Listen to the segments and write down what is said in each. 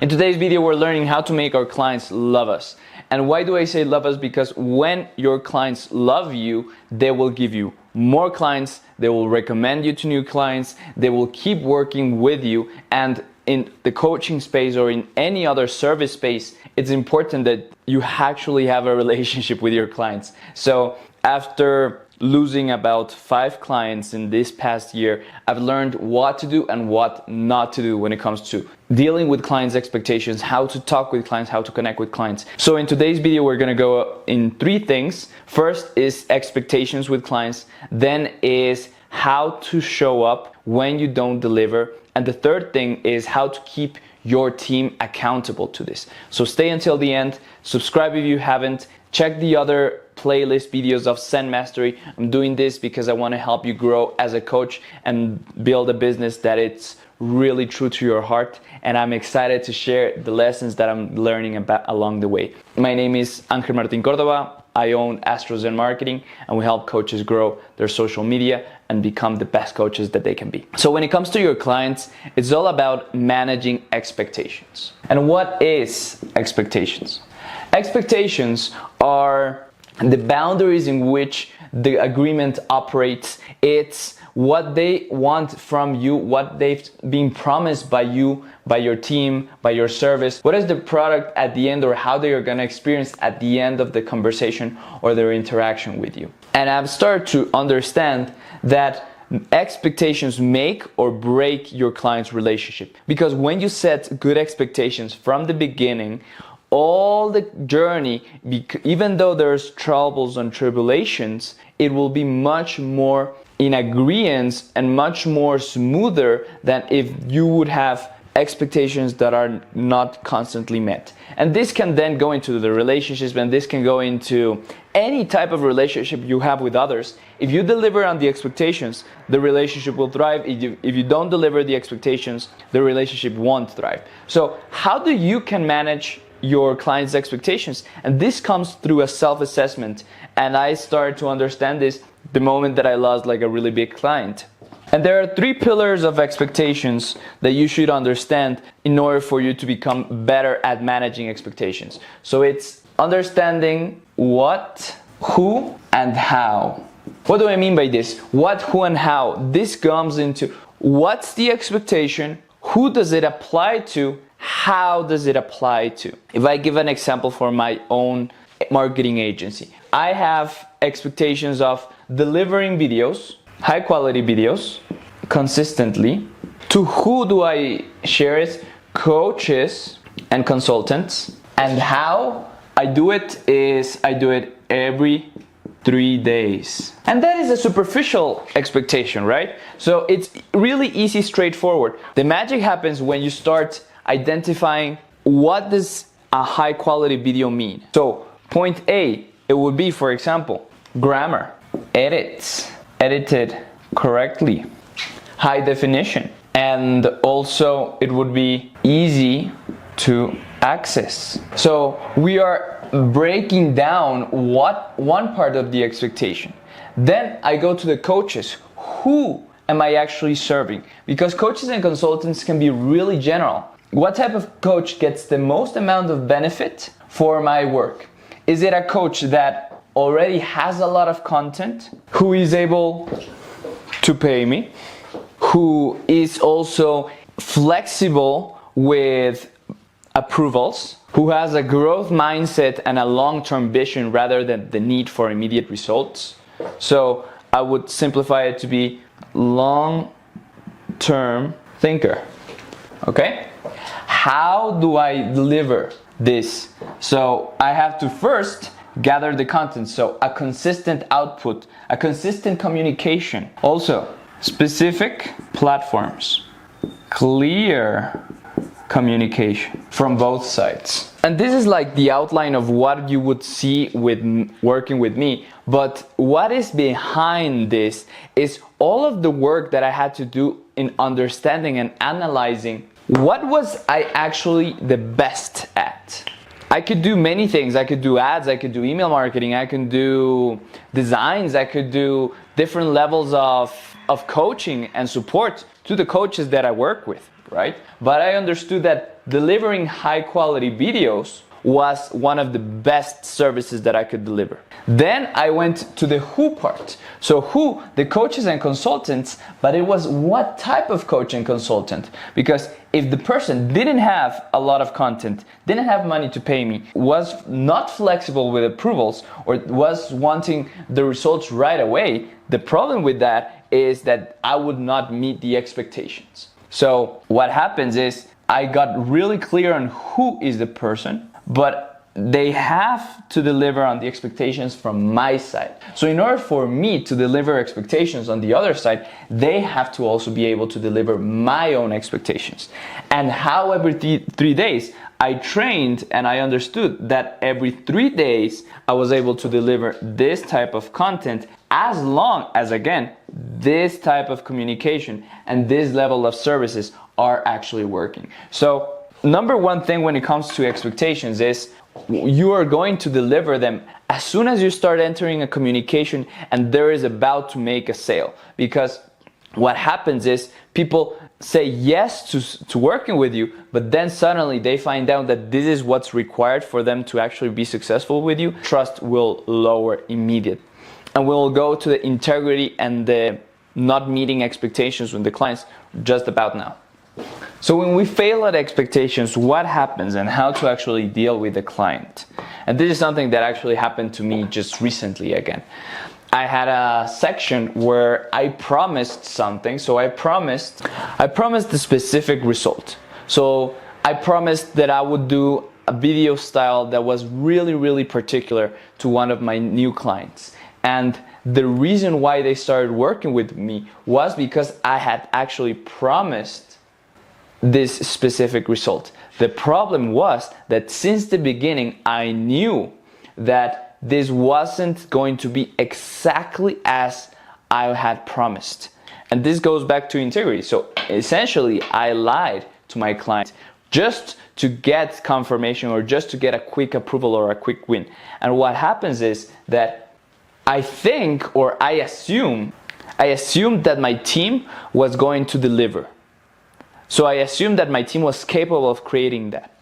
In today's video, we're learning how to make our clients love us. And why do I say love us? Because when your clients love you, they will give you more clients, they will recommend you to new clients, they will keep working with you. And in the coaching space or in any other service space, it's important that you actually have a relationship with your clients. So after losing about 5 clients in this past year, I've learned what to do and what not to do when it comes to dealing with clients' expectations, how to talk with clients, how to connect with clients. So in today's video, we're gonna go in 3 things. First is expectations with clients, then is how to show up when you don't deliver, and the third thing is how to keep your team accountable to this. So stay until the end, subscribe if you haven't, check the other playlist videos of Send Mastery. I'm doing this because I want to help you grow as a coach and build a business that it's really true to your heart, and I'm excited to share the lessons that I'm learning about along the way. My name is Angel Martin Cordova. I own AstroZen Marketing, and we help coaches grow their social media and become the best coaches that they can be. So when it comes to your clients, it's all about managing expectations. And what is expectations? Expectations are the boundaries in which the agreement operates. It's what they want from you, what they've been promised by you, by your team, by your service. What is the product at the end, or how they are gonna experience at the end of the conversation or their interaction with you. And I've started to understand that expectations make or break your client's relationship. Because when you set good expectations from the beginning, all the journey, even though there's troubles and tribulations, it will be much more in agreement and much more smoother than if you would have expectations that are not constantly met. And this can then go into the relationships, and this can go into any type of relationship you have with others. If you deliver on the expectations, the relationship will thrive. If you don't deliver the expectations, the relationship won't thrive. So how do you can manage your clients' expectations? And this comes through a self-assessment. And I started to understand this the moment that I lost like a really big client. And there are 3 pillars of expectations that you should understand in order for you to become better at managing expectations. So it's understanding what, who, and how. What do I mean by this? What, who, and how? This comes into what's the expectation, who does it apply to, how does it apply to? If I give an example for my own marketing agency, I have expectations of delivering videos, high quality videos, consistently. To who do I share it? Coaches and consultants. And how I do it is I do it every 3 days. And that is a superficial expectation, right? So it's really easy, straightforward. The magic happens when you start identifying what does a high quality video mean. So point A, it would be, for example, grammar, edited correctly, high definition, and also it would be easy to access. So we are breaking down one part of the expectation. Then I go to the coaches. Who am I actually serving? Because coaches and consultants can be really general. What type of coach gets the most amount of benefit for my work? Is it a coach that already has a lot of content, who is able to pay me, who is also flexible with approvals, who has a growth mindset and a long-term vision rather than the need for immediate results? So I would simplify it to be long-term thinker. Okay? How do I deliver this? So I have to first gather the content. So a consistent output, a consistent communication. Also, specific platforms, clear communication from both sides. And this is like the outline of what you would see with working with me. But what is behind this is all of the work that I had to do in understanding and analyzing what was I actually the best at. I could do many things. I could do ads, I could do email marketing, I could do designs, I could do different levels of of coaching and support to the coaches that I work with, right? But I understood that delivering high quality videos was one of the best services that I could deliver. Then I went to the who part. So who, the coaches and consultants, but it was what type of coach and consultant? Because if the person didn't have a lot of content, didn't have money to pay me, was not flexible with approvals, or was wanting the results right away, the problem with that is that I would not meet the expectations. So what happens is I got really clear on who is the person, but they have to deliver on the expectations from my side. So in order for me to deliver expectations on the other side, they have to also be able to deliver my own expectations. And how every 3 days I trained and I understood that every 3 days I was able to deliver this type of content, as long as, again, this type of communication and this level of services are actually working. So number one thing when it comes to expectations is you are going to deliver them as soon as you start entering a communication and there is about to make a sale. Because what happens is people say yes to working with you, but then suddenly they find out that this is what's required for them to actually be successful with you. Trust will lower immediately. And we'll go to the integrity and the not meeting expectations with the clients just about now. So when we fail at expectations, what happens and how to actually deal with the client? And this is something that actually happened to me just recently again. I had a section where I promised something. So I promised a specific result. So I promised that I would do a video style that was really, really particular to one of my new clients. And the reason why they started working with me was because I had actually promised this specific result. The problem was that since the beginning, I knew that this wasn't going to be exactly as I had promised. And this goes back to integrity. So essentially, I lied to my client just to get confirmation or just to get a quick approval or a quick win. And what happens is that I think, or I assumed that my team was going to deliver. So I assumed that my team was capable of creating that.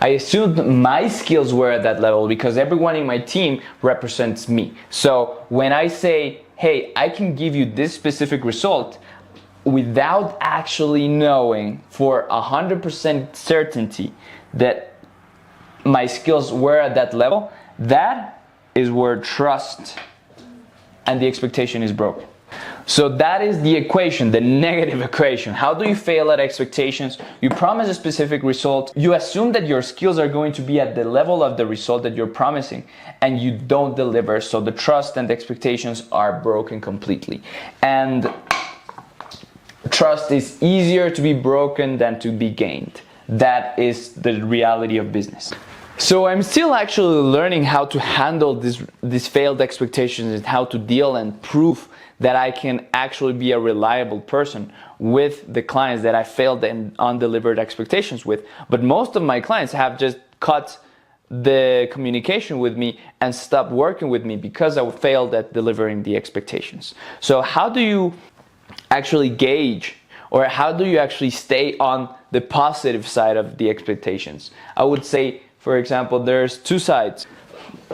I assumed my skills were at that level because everyone in my team represents me. So when I say, hey, I can give you this specific result without actually knowing for 100% certainty that my skills were at that level, that is where trust and the expectation is broken. So that is the equation, the negative equation. How do you fail at expectations? You promise a specific result. You assume that your skills are going to be at the level of the result that you're promising, and you don't deliver. So the trust and the expectations are broken completely. And trust is easier to be broken than to be gained. That is the reality of business. So I'm still actually learning how to handle these failed expectations and how to deal and prove that I can actually be a reliable person with the clients that I failed and undelivered expectations with. But most of my clients have just cut the communication with me and stopped working with me because I failed at delivering the expectations. So how do you actually gauge, or how do you actually stay on the positive side of the expectations? I would say, for example, there's two sides.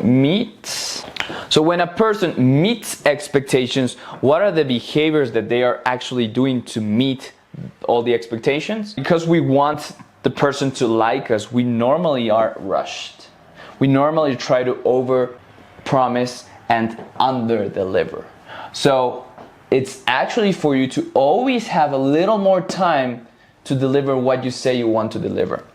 Meets. So when a person meets expectations, what are the behaviors that they are actually doing to meet all the expectations? Because we want the person to like us, we normally are rushed. We normally try to over promise and under deliver. So it's actually for you to always have a little more time to deliver what you say you want to deliver.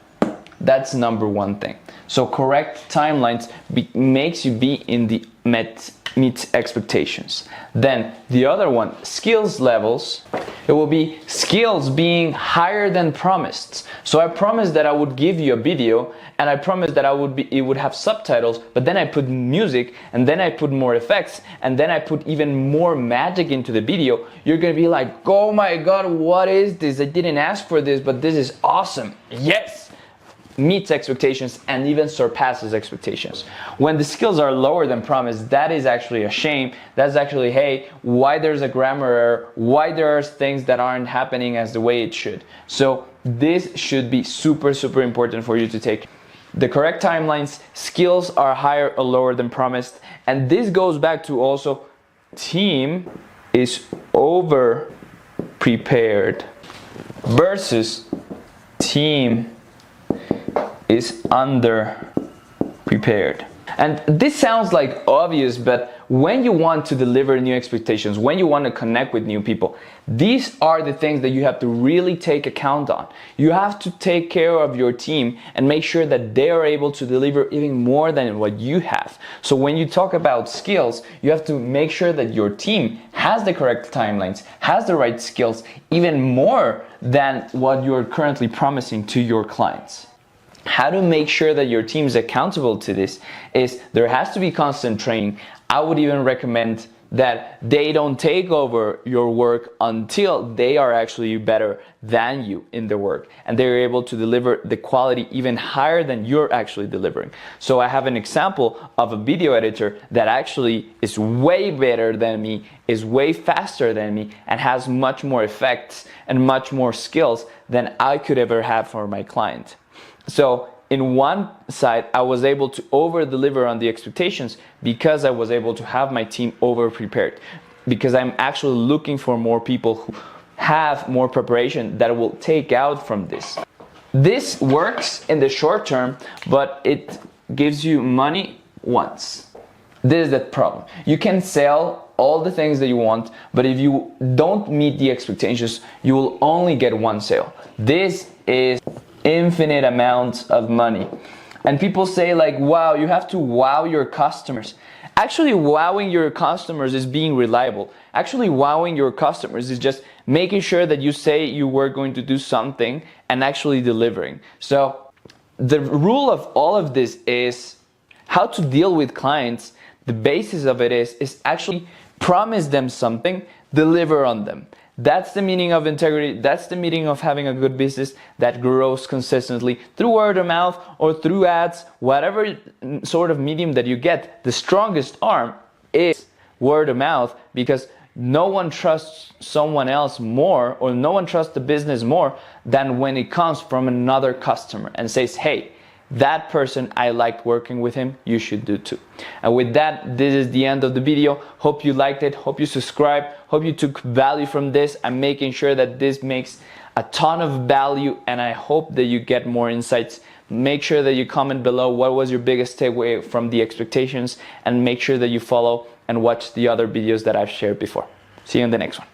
That's number one thing. So correct timelines makes you be in the meet expectations. Then the other one, skills levels. It will be skills being higher than promised. So I promised that I would give you a video, and I promised that it would have subtitles, but then I put music, and then I put more effects, and then I put even more magic into the video. You're gonna be like, oh my God, what is this? I didn't ask for this, but this is awesome. Yes! meets expectations and even surpasses expectations. When the skills are lower than promised, that is actually a shame. That's actually, hey, why there's a grammar error, why there's things that aren't happening as the way it should. So this should be super, super important for you to take. The correct timelines, skills are higher or lower than promised. And this goes back to also team is over prepared versus team is under prepared. And this sounds like obvious, but when you want to deliver new expectations, when you want to connect with new people, these are the things that you have to really take account on. You have to take care of your team and make sure that they are able to deliver even more than what you have. So when you talk about skills, you have to make sure that your team has the correct timelines, has the right skills, even more than what you're currently promising to your clients. How to make sure that your team is accountable to this is there has to be constant training. I would even recommend that they don't take over your work until they are actually better than you in the work and they're able to deliver the quality even higher than you're actually delivering. So I have an example of a video editor that actually is way better than me, is way faster than me, and has much more effects and much more skills than I could ever have for my client. So in one side, I was able to over deliver on the expectations because I was able to have my team over prepared, because I'm actually looking for more people who have more preparation that will take out from this. This works in the short term, but it gives you money once. This is the problem. You can sell all the things that you want, but if you don't meet the expectations, you will only get one sale. This is infinite amounts of money. And people say like, wow, you have to wow your customers. Actually, wowing your customers is being reliable. Actually, wowing your customers is just making sure that you say you were going to do something and actually delivering. So the rule of all of this is how to deal with clients. The basis of it is actually promise them something, deliver on them. That's the meaning of integrity. That's the meaning of having a good business that grows consistently through word of mouth or through ads, whatever sort of medium that you get. The strongest arm is word of mouth, because no one trusts someone else more, or no one trusts the business more than when it comes from another customer and says, hey, that person, I liked working with him, you should do too. And with that, this is the end of the video. Hope you liked it, hope you subscribed, hope you took value from this. I'm making sure that this makes a ton of value, and I hope that you get more insights. Make sure that you comment below what was your biggest takeaway from the expectations, and make sure that you follow and watch the other videos that I've shared before. See you in the next one.